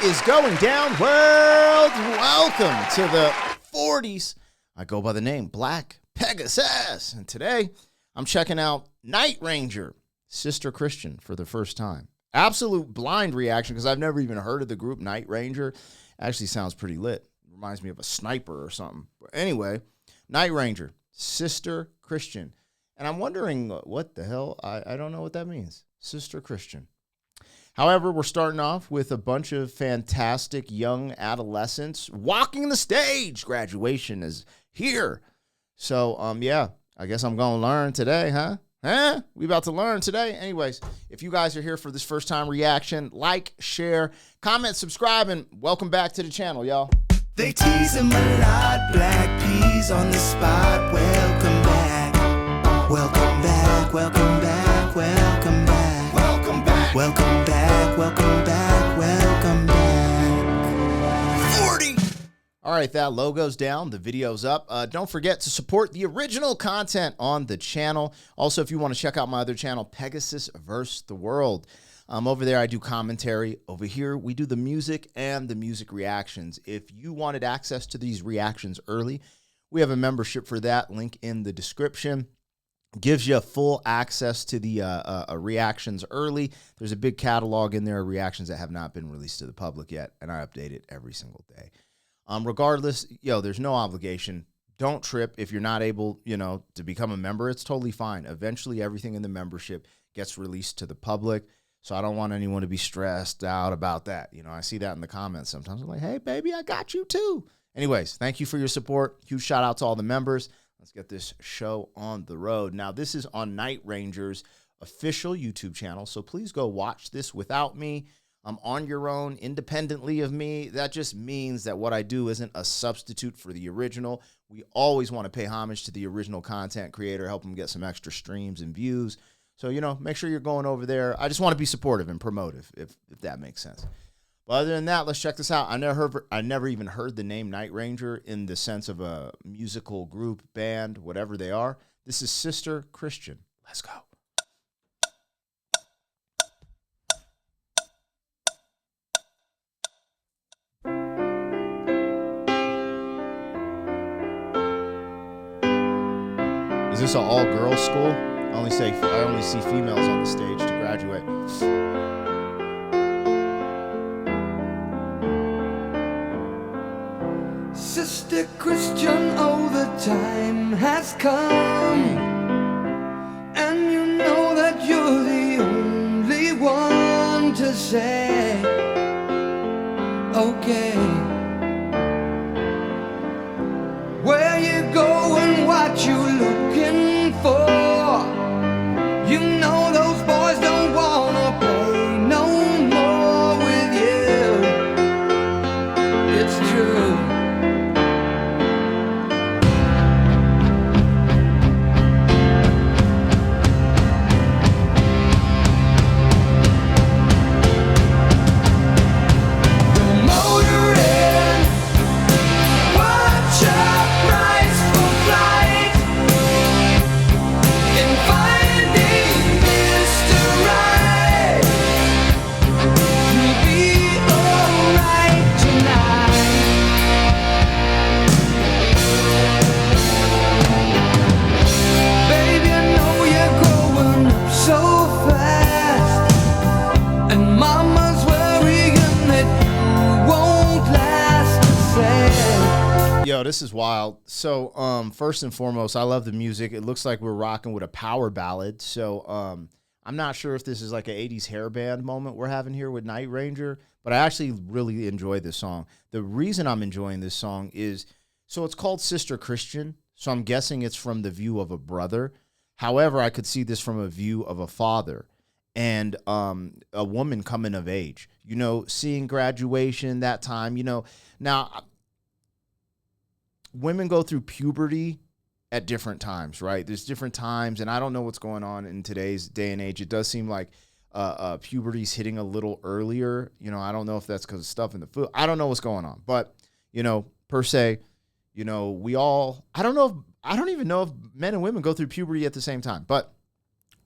is going down, world? Welcome to the 40s. I go by the name Black Pegasus, and today I'm checking out Night Ranger, Sister Christian, for the first time. Absolute blind reaction because I've never even heard of the group Night Ranger. Actually sounds pretty lit. Reminds me of a sniper or something. But anyway, Night Ranger, Sister Christian. And I'm wondering what the hell, I don't know what that means. Sister Christian. However, we're starting off with a bunch of fantastic young adolescents walking the stage. Graduation is here. So, yeah, I guess I'm going to learn today, huh? We about to learn today. Anyways, if you guys are here for this first time reaction, like, share, comment, subscribe, and welcome back to the channel, y'all. They tease him a lot, black peas on the spot. Welcome back, welcome back, welcome back, welcome back, welcome back, welcome back, welcome back, welcome back. 40. All right, that logo's down, the video's up. Don't forget to support the original content on the channel. Also, if you want to check out my other channel, Pegasus vs. the World. Over there, I do commentary. Over here, we do the music and the music reactions. If you wanted access to these reactions early, we have a membership for that. Link in the description. Gives you full access to the reactions early. There's a big catalog in there of reactions that have not been released to the public yet, and I update it every single day. Regardless, there's no obligation. Don't trip if you're not able, to become a member. It's totally fine. Eventually, everything in the membership gets released to the public. So I don't want anyone to be stressed out about that. I see that in the comments sometimes. I'm like, hey, baby, I got you too. Anyways, thank you for your support. Huge shout out to all the members. Let's get this show on the road. Now, this is on Night Ranger's official YouTube channel, so please go watch this without me. On your own, independently of me. That just means that what I do isn't a substitute for the original. We always want to pay homage to the original content creator, help them get some extra streams and views. So, make sure you're going over there. I just want to be supportive and promotive, if that makes sense. But other than that, let's check this out. I never even heard the name Night Ranger in the sense of a musical group, band, whatever they are. This is Sister Christian. Let's go. Is this an all-girls school? I only see females on the stage to graduate. Sister Christian, oh, the time has come, and you know that you're the only one to say, okay, where you going, what you looking for. You know those boys don't wanna play no more with you. It's true. Yo, this is wild. So, first and foremost, I love the music. It looks like we're rocking with a power ballad. So, I'm not sure if this is like an 80s hair band moment we're having here with Night Ranger, but I actually really enjoy this song. The reason I'm enjoying this song is, so it's called Sister Christian, so I'm guessing it's from the view of a brother. However, I could see this from a view of a father and a woman coming of age, seeing graduation, that time, Now, women go through puberty at different times, right? There's different times, and I don't know what's going on in today's day and age. It does seem like puberty's hitting a little earlier. I don't know if that's because of stuff in the food. I don't know what's going on. But, per se, we all, I don't even know if men and women go through puberty at the same time. But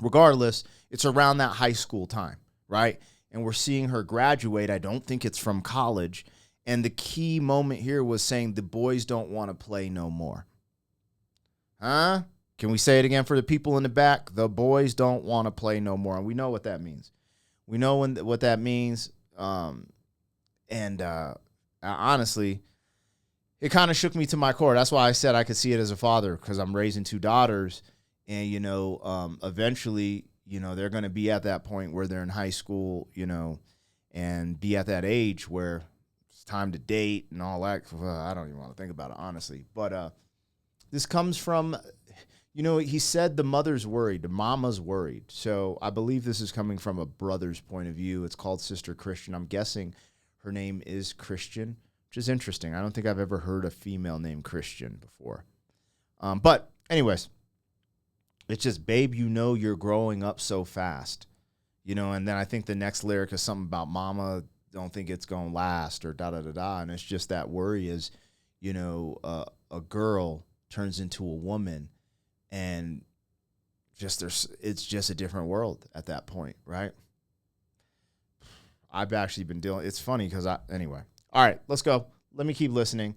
regardless, it's around that high school time, right? and we're seeing her graduate. I don't think it's from college. And the key moment here was saying the boys don't want to play no more. Huh? Can we say it again for the people in the back? The boys don't want to play no more. And we know what that means. We know what that means. Honestly, it kind of shook me to my core. That's why I said I could see it as a father, because I'm raising 2 daughters. And, eventually, they're going to be at that point where they're in high school, and be at that age where it's time to date and all that. I don't even want to think about it, honestly. But this comes from, he said the mother's worried, the mama's worried. So I believe this is coming from a brother's point of view. It's called Sister Christian. I'm guessing her name is Christian, which is interesting. I don't think I've ever heard a female named Christian before. But anyways, it's just, babe, you're growing up so fast, and then I think the next lyric is something about mama don't think it's going to last, or da-da-da-da. And it's just that worry is, a girl turns into a woman, and it's just a different world at that point, right? I've actually been it's funny because anyway. All right, let's go. Let me keep listening.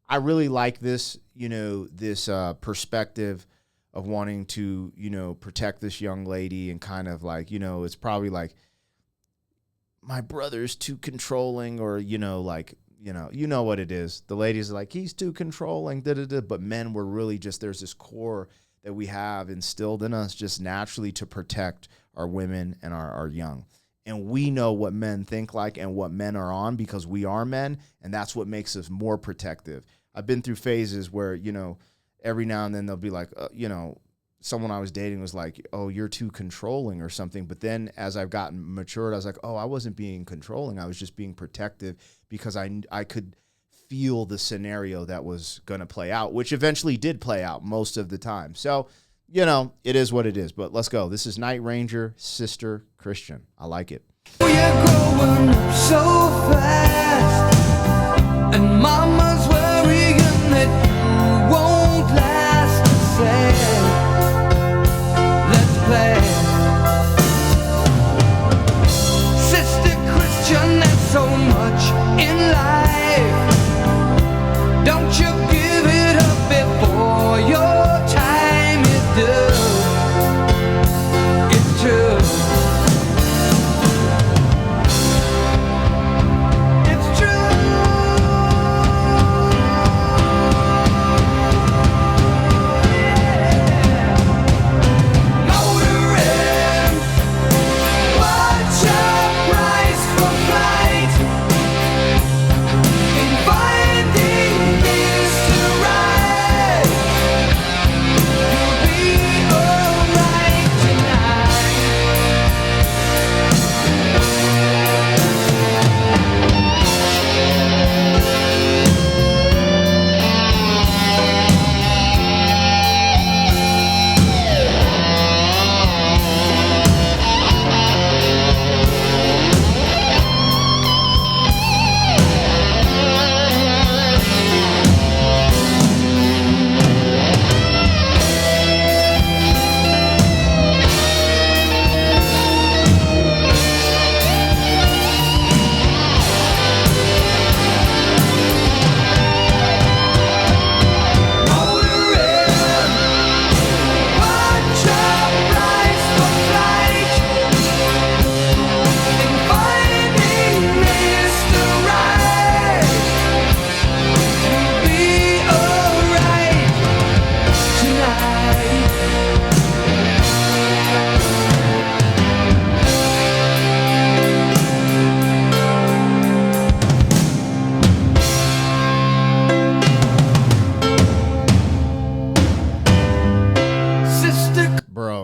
I really like this, this perspective of wanting to, protect this young lady, and kind of like, it's probably like, my brother's too controlling, or, what it is. The ladies are like, he's too controlling, da-da-da. But men were really just, there's this core that we have instilled in us just naturally to protect our women and our young. And we know what men think like and what men are on, because we are men, and that's what makes us more protective. I've been through phases where, every now and then they'll be like, someone I was dating was like, oh, you're too controlling or something. But then as I've gotten matured, I was like, oh, I wasn't being controlling. I was just being protective, because I could feel the scenario that was going to play out, which eventually did play out most of the time. So, it is what it is. But let's go. This is Night Ranger, Sister Christian. I like it. We are growing up so fast, and mama's worrying that you won't last. Let's play. Sister Christian, there's so much in life. Don't you give it up before your time is due. It's true. It's true. Motoring, watch your price for flight. In finding Mr. Right, you'll be alright tonight.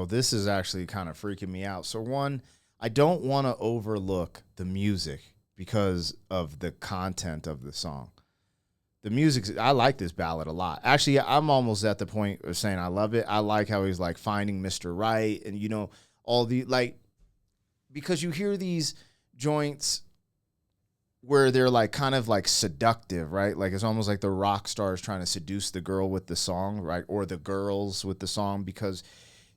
This is actually kind of freaking me out. So one, I don't want to overlook the music because of the content of the song. The music, I like this ballad a lot. Actually, I'm almost at the point of saying I love it. I like how he's like finding Mr. Right, and all the because you hear these joints where they're like kind of like seductive, right? Like it's almost like the rock stars trying to seduce the girl with the song, right? Or the girls with the song, because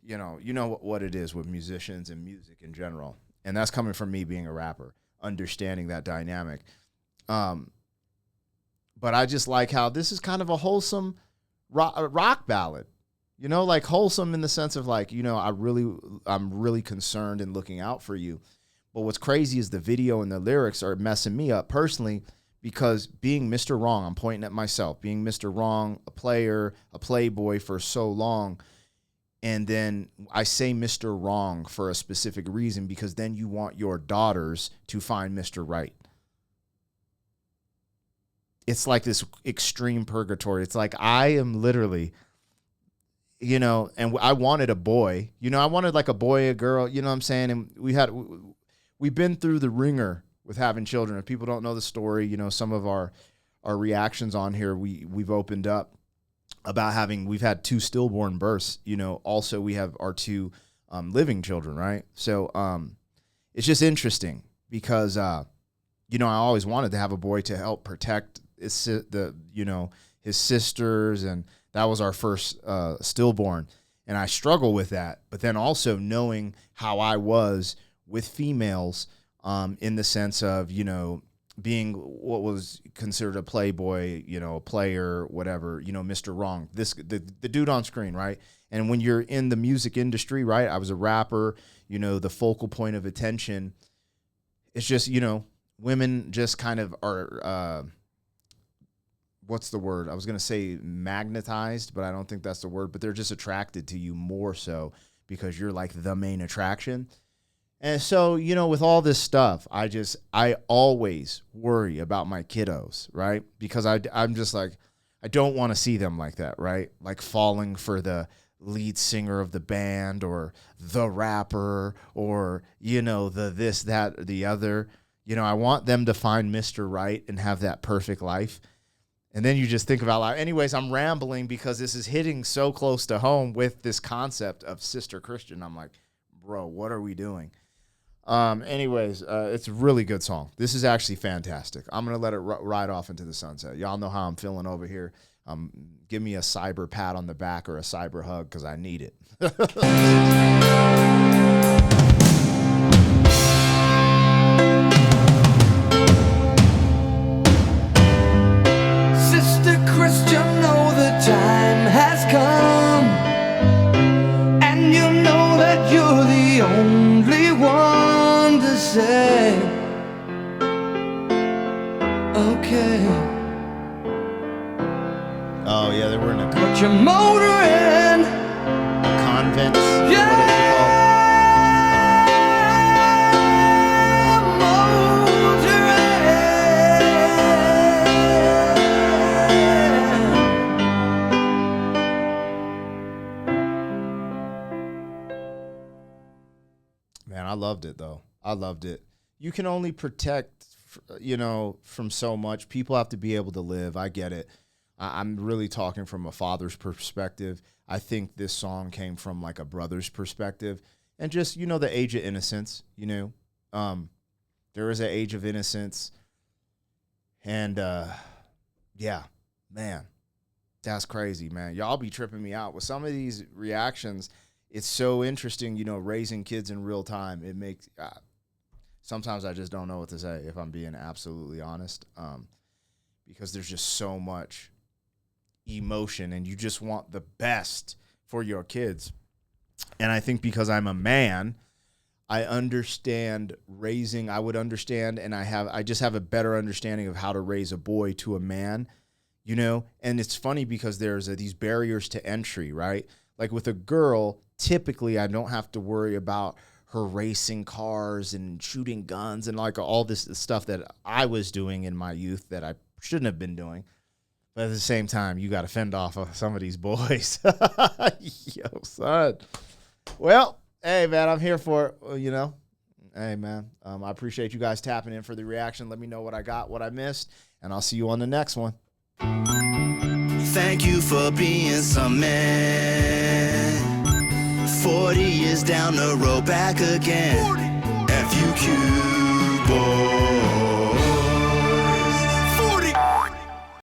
you know what it is with musicians and music in general. And that's coming from me being a rapper, understanding that dynamic. But I just like how this is kind of a wholesome rock ballad, you know, like wholesome in the sense of like, you know, I'm really concerned and looking out for you. But what's crazy is the video and the lyrics are messing me up personally, because being Mr. Wrong, I'm pointing at myself, being Mr. Wrong, a player, a playboy for so long. And then I say Mr. Wrong for a specific reason, because then you want your daughters to find Mr. Right. It's like this extreme purgatory. It's like I am literally, you know, and I wanted a boy, you know, I wanted like a boy, a girl, you know what I'm saying? And we've been through the ringer with having children. If people don't know the story, you know, some of our reactions on here, we've opened up about we've had 2 stillborn births, you know, also we have our 2 living children, right? So it's just interesting because, you know, I always wanted to have a boy to help protect his sisters, and that was our first stillborn. And I struggle with that, but then also knowing how I was with females in the sense of, you know, being what was considered a playboy, you know, a player, whatever, you know, Mr. Wrong, the dude on screen, right? And when you're in the music industry, right, I was a rapper, you know, the focal point of attention. It's just, you know, women just kind of are, what's the word? I was going to say magnetized, but I don't think that's the word, but they're just attracted to you more so because you're like the main attraction. And so, you know, with all this stuff, I always worry about my kiddos, right? Because I'm just like, I don't want to see them like that, right? Like falling for the lead singer of the band or the rapper or, you know, the this, that, or the other. You know, I want them to find Mr. Right and have that perfect life. And then you just think about, like, anyways, I'm rambling because this is hitting so close to home with this concept of Sister Christian. I'm like, bro, what are we doing? Anyways, it's a really good song. This is actually fantastic. I'm going to let it ride off into the sunset. Y'all know how I'm feeling over here. Give me a cyber pat on the back or a cyber hug because I need it. Sister Christian, know the time has come, and you know that you're the only one to say, okay. Oh, yeah, they were in a But you're motoring, convent. yeah, Man, I loved it, though. I loved it. You can only protect, you know, from so much. People have to be able to live. I get it. I'm really talking from a father's perspective. I think this song came from like a brother's perspective and just, you know, the age of innocence, you know. There is an age of innocence. And, yeah, man, that's crazy, man. Y'all be tripping me out with some of these reactions. It's so interesting, you know, raising kids in real time. It makes, sometimes I just don't know what to say, if I'm being absolutely honest, because there's just so much emotion and you just want the best for your kids. And I think because I'm a man, I understand raising, I would understand, and I just have a better understanding of how to raise a boy to a man, you know. And it's funny because there's these barriers to entry, right? Like with a girl, typically I don't have to worry about her racing cars and shooting guns and like all this stuff that I was doing in my youth that I shouldn't have been doing. But at the same time, you got to fend off of some of these boys. Yo, son. Well, hey, man, I'm here for it, you know. Hey, man, I appreciate you guys tapping in for the reaction. Let me know what I got, what I missed, and I'll see you on the next one. thank you for being some man. 40 years down the road, back again. FUQ.